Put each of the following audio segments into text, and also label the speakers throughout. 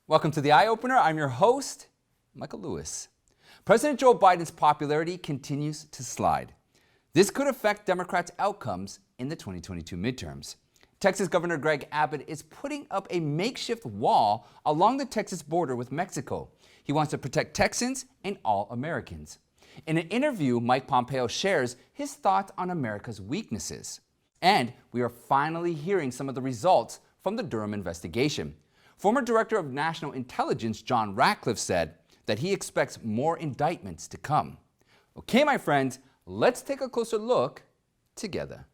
Speaker 1: Welcome to the Eye Opener. I'm your host, Michael Lewis. President Joe Biden's popularity continues to slide. This could affect Democrats' outcomes in the 2022 midterms. Texas Governor Greg Abbott is putting up a makeshift wall along the Texas border with Mexico. He wants to protect Texans and all Americans. In an interview, Mike Pompeo shares his thoughts on America's weaknesses. And we are finally hearing some of the results from the Durham investigation. Former Director of National Intelligence John Ratcliffe said that he expects more indictments to come. Okay, my friends, let's take a closer look together.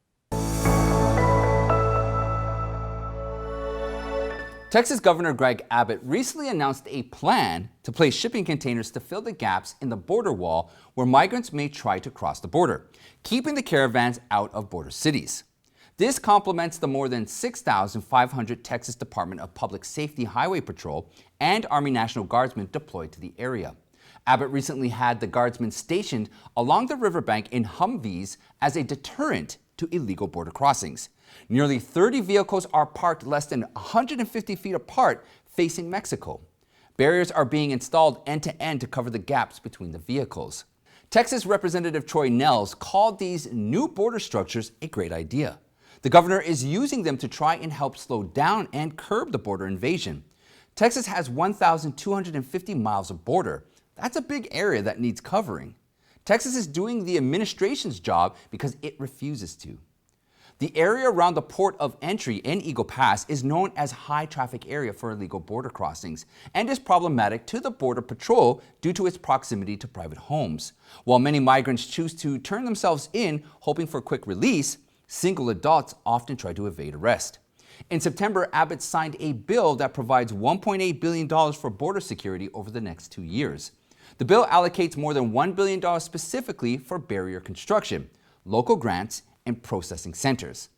Speaker 1: Texas Governor Greg Abbott recently announced a plan to place shipping containers to fill the gaps in the border wall where migrants may try to cross the border, keeping the caravans out of border cities. This complements the more than 6,500 Texas Department of Public Safety Highway Patrol and Army National Guardsmen deployed to the area. Abbott recently had the Guardsmen stationed along the riverbank in Humvees as a deterrent to illegal border crossings. Nearly 30 vehicles are parked less than 150 feet apart facing Mexico. Barriers are being installed end-to-end to cover the gaps between the vehicles. Texas Representative Troy Nehls called these new border structures a great idea. The governor is using them to try and help slow down and curb the border invasion. Texas has 1,250 miles of border. That's a big area that needs covering. Texas is doing the administration's job because it refuses to. The area around the port of entry in Eagle Pass is known as high traffic area for illegal border crossings and is problematic to the Border Patrol due to its proximity to private homes. While many migrants choose to turn themselves in, hoping for quick release, single adults often try to evade arrest. In September, Abbott signed a bill that provides $1.8 billion for border security over the next 2 years. The bill allocates more than $1 billion specifically for barrier construction, local grants, and processing centers.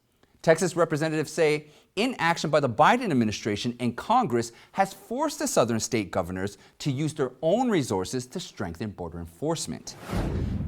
Speaker 1: Texas representatives say inaction by the Biden administration and Congress has forced the southern state governors to use their own resources to strengthen border enforcement.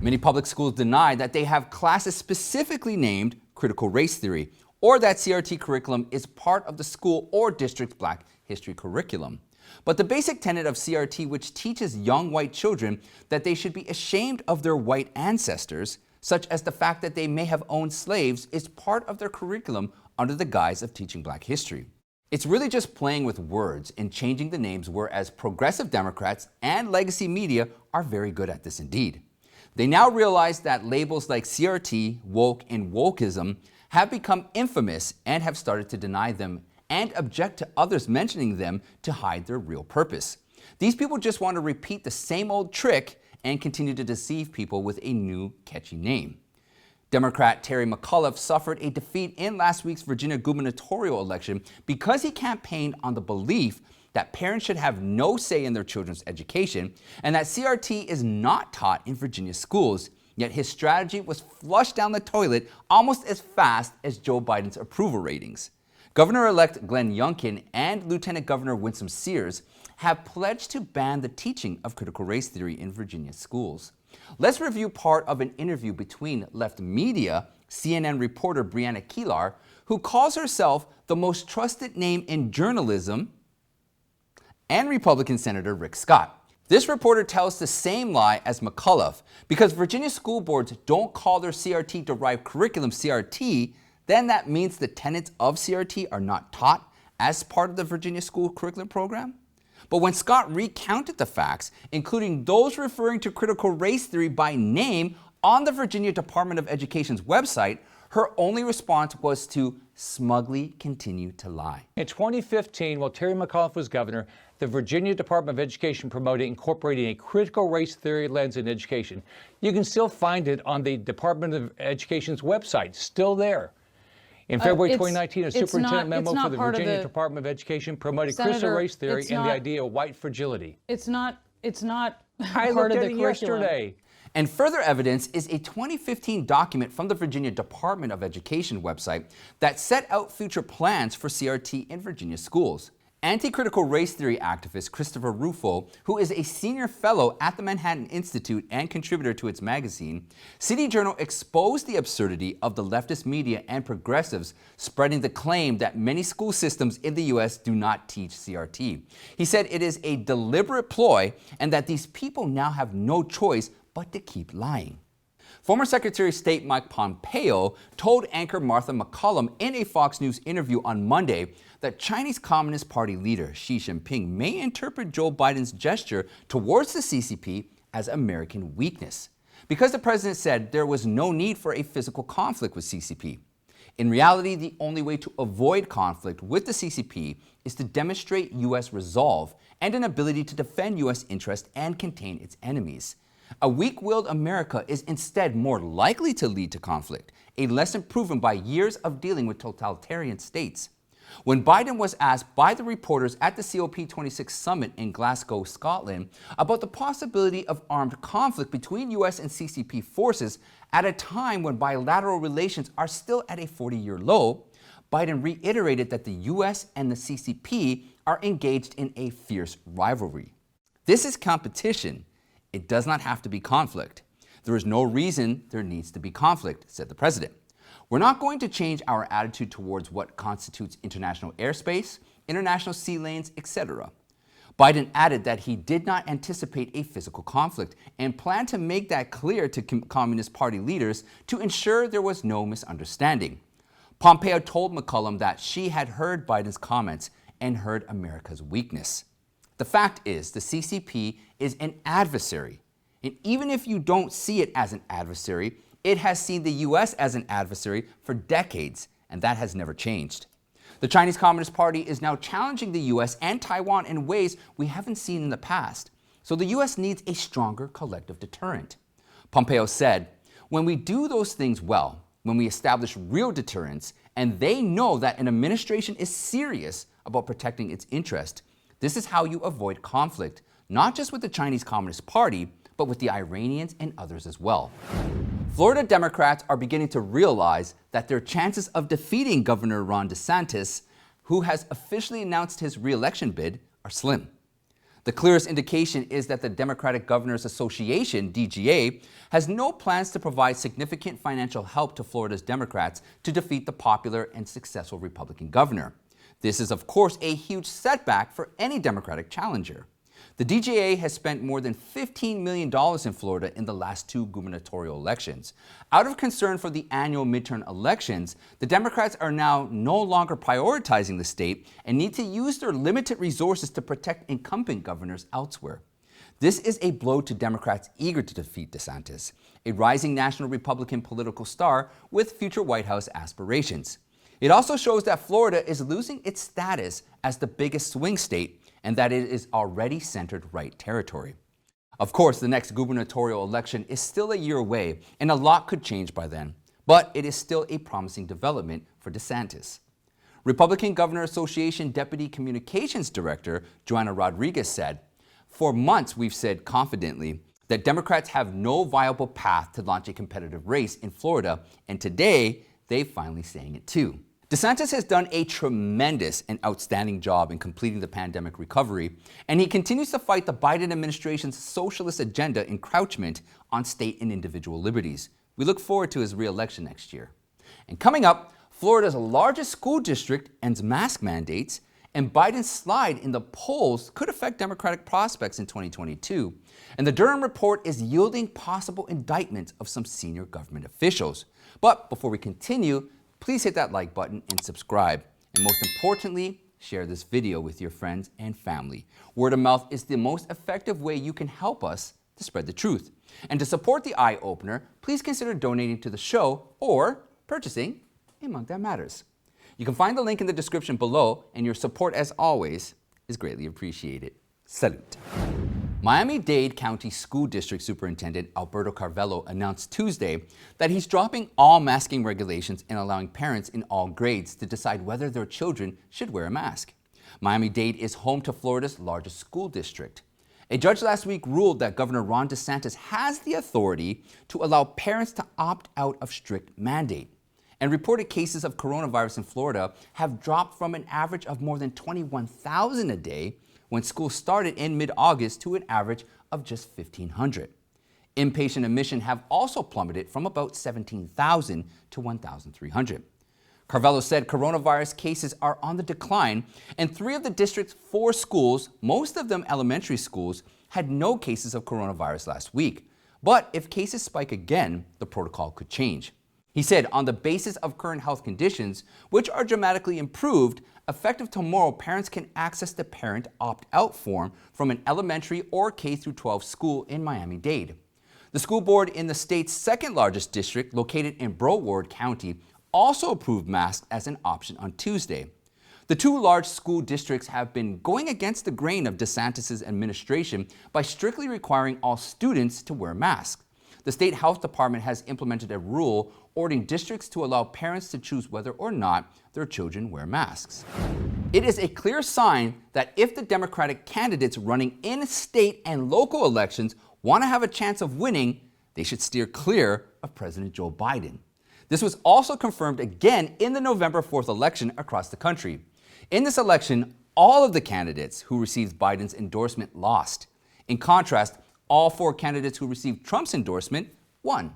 Speaker 1: Many public schools deny that they have classes specifically named critical race theory, or that CRT curriculum is part of the school or district's Black history curriculum. But the basic tenet of CRT, which teaches young white children that they should be ashamed of their white ancestors, such as the fact that they may have owned slaves, is part of their curriculum under the guise of teaching Black history. It's really just playing with words and changing the names, whereas progressive Democrats and legacy media are very good at this indeed. They now realize that labels like CRT, woke, and wokeism have become infamous and have started to deny them and object to others mentioning them to hide their real purpose. These people just want to repeat the same old trick and continue to deceive people with a new catchy name. Democrat Terry McAuliffe suffered a defeat in last week's Virginia gubernatorial election because he campaigned on the belief that parents should have no say in their children's education and that CRT is not taught in Virginia schools, yet his strategy was flushed down the toilet almost as fast as Joe Biden's approval ratings. Governor-elect Glenn Youngkin and Lieutenant Governor Winsome Sears have pledged to ban the teaching of critical race theory in Virginia schools. Let's review part of an interview between left media, CNN reporter Brianna Keilar, who calls herself the most trusted name in journalism, and Republican Senator Rick Scott. This reporter tells the same lie as McAuliffe. Because Virginia school boards don't call their CRT-derived curriculum CRT, then that means the tenets of CRT are not taught as part of the Virginia school curriculum program. But when Scott recounted the facts, including those referring to critical race theory by name on the Virginia Department of Education's website, her only response was to smugly continue to lie.
Speaker 2: In 2015, while Terry McAuliffe was governor, the Virginia Department of Education promoted incorporating a critical race theory lens in education. You can still find it on the Department of Education's website, still there. In February 2019, a superintendent memo for the Virginia Department of Education promoted critical race theory and the idea of white fragility.
Speaker 3: It's not
Speaker 2: I
Speaker 3: part
Speaker 2: looked
Speaker 3: of
Speaker 2: at
Speaker 3: the
Speaker 2: it
Speaker 3: curriculum.
Speaker 2: yesterday.
Speaker 1: And further evidence is a 2015 document from the Virginia Department of Education website that set out future plans for CRT in Virginia schools. Anti-critical race theory activist Christopher Rufo, who is a senior fellow at the Manhattan Institute and contributor to its magazine, City Journal exposed the absurdity of the leftist media and progressives spreading the claim that many school systems in the U.S. do not teach CRT. He said it is a deliberate ploy and that these people now have no choice but to keep lying. Former Secretary of State Mike Pompeo told anchor Martha McCollum in a Fox News interview on Monday that Chinese Communist Party leader Xi Jinping may interpret Joe Biden's gesture towards the CCP as American weakness, because the president said there was no need for a physical conflict with CCP. In reality, the only way to avoid conflict with the CCP is to demonstrate U.S. resolve and an ability to defend U.S. interests and contain its enemies. A weak-willed America is instead more likely to lead to conflict, a lesson proven by years of dealing with totalitarian states. When Biden was asked by the reporters at the COP26 summit in Glasgow, Scotland, about the possibility of armed conflict between U.S. and CCP forces at a time when bilateral relations are still at a 40-year low, Biden reiterated that the U.S. and the CCP are engaged in a fierce rivalry. This is competition. It does not have to be conflict. There is no reason there needs to be conflict, said the president. We're not going to change our attitude towards what constitutes international airspace, international sea lanes, etc. Biden added that he did not anticipate a physical conflict and planned to make that clear to Communist Party leaders to ensure there was no misunderstanding. Pompeo told McCollum that she had heard Biden's comments and heard America's weakness. The fact is, the CCP is an adversary. And even if you don't see it as an adversary, it has seen the U.S. as an adversary for decades, and that has never changed. The Chinese Communist Party is now challenging the U.S. and Taiwan in ways we haven't seen in the past. So the U.S. needs a stronger collective deterrent. Pompeo said, when we do those things well, when we establish real deterrence, and they know that an administration is serious about protecting its interest, this is how you avoid conflict, not just with the Chinese Communist Party, but with the Iranians and others as well. Florida Democrats are beginning to realize that their chances of defeating Governor Ron DeSantis, who has officially announced his re-election bid, are slim. The clearest indication is that the Democratic Governors Association, DGA, has no plans to provide significant financial help to Florida's Democrats to defeat the popular and successful Republican governor. This is, of course, a huge setback for any Democratic challenger. The DGA has spent more than $15 million in Florida in the last two gubernatorial elections. Out of concern for the annual midterm elections, the Democrats are now no longer prioritizing the state and need to use their limited resources to protect incumbent governors elsewhere. This is a blow to Democrats eager to defeat DeSantis, a rising national Republican political star with future White House aspirations. It also shows that Florida is losing its status as the biggest swing state and that it is already centered right territory. Of course, the next gubernatorial election is still a year away and a lot could change by then, but it is still a promising development for DeSantis. Republican Governor Association Deputy Communications Director Joanna Rodriguez said, "For months we've said confidently that Democrats have no viable path to launch a competitive race in Florida, and today they're finally saying it too." DeSantis has done a tremendous and outstanding job in completing the pandemic recovery, and he continues to fight the Biden administration's socialist agenda encroachment on state and individual liberties. We look forward to his re-election next year. And coming up, Florida's largest school district ends mask mandates, and Biden's slide in the polls could affect Democratic prospects in 2022. And the Durham Report is yielding possible indictments of some senior government officials. But before we continue, please hit that like button and subscribe. And most importantly, share this video with your friends and family. Word of mouth is the most effective way you can help us to spread the truth. And to support the Eye Opener, please consider donating to the show or purchasing a mug that matters. You can find the link in the description below, and your support, as always, is greatly appreciated. Salute. Miami-Dade County School District Superintendent Alberto Carvello announced Tuesday that he's dropping all masking regulations and allowing parents in all grades to decide whether their children should wear a mask. Miami-Dade is home to Florida's largest school district. A judge last week ruled that Governor Ron DeSantis has the authority to allow parents to opt out of strict mandate. and reported cases of coronavirus in Florida have dropped from an average of more than 21,000 a day when school started in mid-August to an average of just 1,500. Inpatient admission have also plummeted from about 17,000 to 1,300. Carvello said coronavirus cases are on the decline, and 3 of the district's 4 schools, most of them elementary schools, had no cases of coronavirus last week. But if cases spike again, the protocol could change. He said on the basis of current health conditions, which are dramatically improved, effective tomorrow, parents can access the parent opt-out form from an elementary or K-12 school in Miami-Dade. The school board in the state's second largest district, located in Broward County, also approved masks as an option on Tuesday. The 2 large school districts have been going against the grain of DeSantis' administration by strictly requiring all students to wear masks. The state health department has implemented a rule ordering districts to allow parents to choose whether or not their children wear masks. It is a clear sign that if the Democratic candidates running in state and local elections want to have a chance of winning, they should steer clear of President Joe Biden. This was also confirmed again in the November 4th election across the country. In this election, all of the candidates who received Biden's endorsement lost. In contrast, all 4 candidates who received Trump's endorsement won.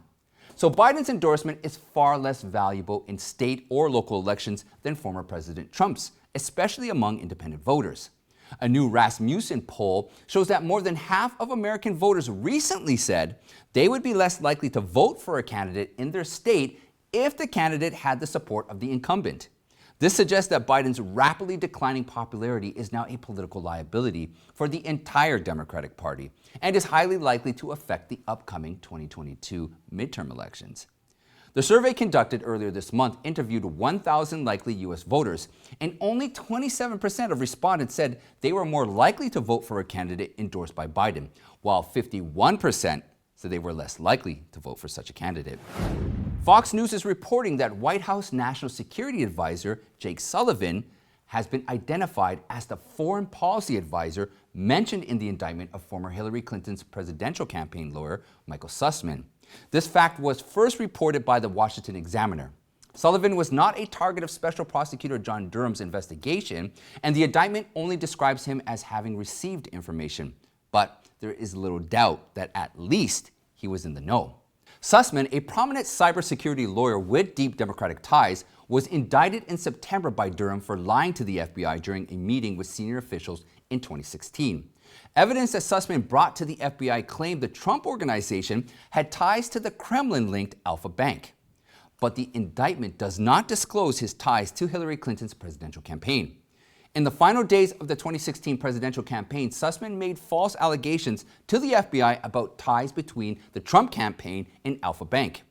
Speaker 1: So Biden's endorsement is far less valuable in state or local elections than former President Trump's, especially among independent voters. A new Rasmussen poll shows that more than half of American voters recently said they would be less likely to vote for a candidate in their state if the candidate had the support of the incumbent. This suggests that Biden's rapidly declining popularity is now a political liability for the entire Democratic Party and is highly likely to affect the upcoming 2022 midterm elections. The survey conducted earlier this month interviewed 1,000 likely U.S. voters, and only 27% of respondents said they were more likely to vote for a candidate endorsed by Biden, while 51% said they were less likely to vote for such a candidate. Fox News is reporting that White House National Security Advisor Jake Sullivan has been identified as the foreign policy advisor mentioned in the indictment of former Hillary Clinton's presidential campaign lawyer, Michael Sussmann. This fact was first reported by the Washington Examiner. Sullivan was not a target of Special Prosecutor John Durham's investigation, and the indictment only describes him as having received information. But there is little doubt that at least he was in the know. Sussmann, a prominent cybersecurity lawyer with deep Democratic ties, was indicted in September by Durham for lying to the FBI during a meeting with senior officials in 2016. Evidence that Sussmann brought to the FBI claimed the Trump Organization had ties to the Kremlin-linked Alpha Bank. But the indictment does not disclose his ties to Hillary Clinton's presidential campaign. In the final days of the 2016 presidential campaign, Sussmann made false allegations to the FBI about ties between the Trump campaign and Alpha Bank.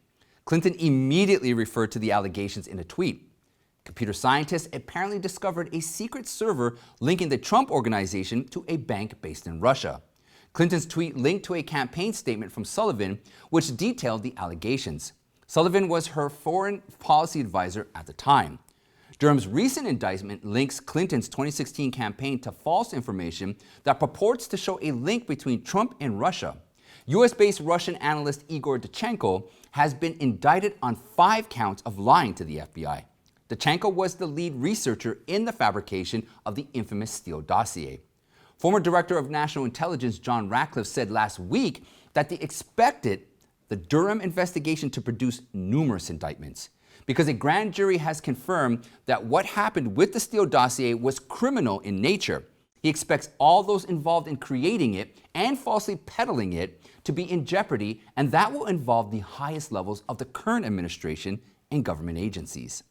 Speaker 1: Clinton immediately referred to the allegations in a tweet. Computer scientists apparently discovered a secret server linking the Trump Organization to a bank based in Russia. Clinton's tweet linked to a campaign statement from Sullivan, which detailed the allegations. Sullivan was her foreign policy advisor at the time. Durham's recent indictment links Clinton's 2016 campaign to false information that purports to show a link between Trump and Russia. U.S.-based Russian analyst Igor Danchenko has been indicted on 5 counts of lying to the FBI. Danchenko was the lead researcher in the fabrication of the infamous Steele dossier. Former Director of National Intelligence John Ratcliffe said last week that they expected the Durham investigation to produce numerous indictments, because a grand jury has confirmed that what happened with the Steele dossier was criminal in nature. He expects all those involved in creating it and falsely peddling it to be in jeopardy, and that will involve the highest levels of the current administration and government agencies.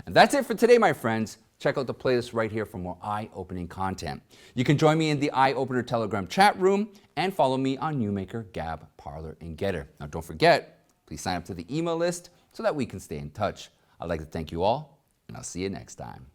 Speaker 1: And that's it for today, my friends. Check out the playlist right here for more eye-opening content. You can join me in the Eye Opener Telegram chat room and follow me on Newmaker, Gab, Parler, and Getter. Now don't forget, please sign up to the email list so that we can stay in touch. I'd like to thank you all, and I'll see you next time.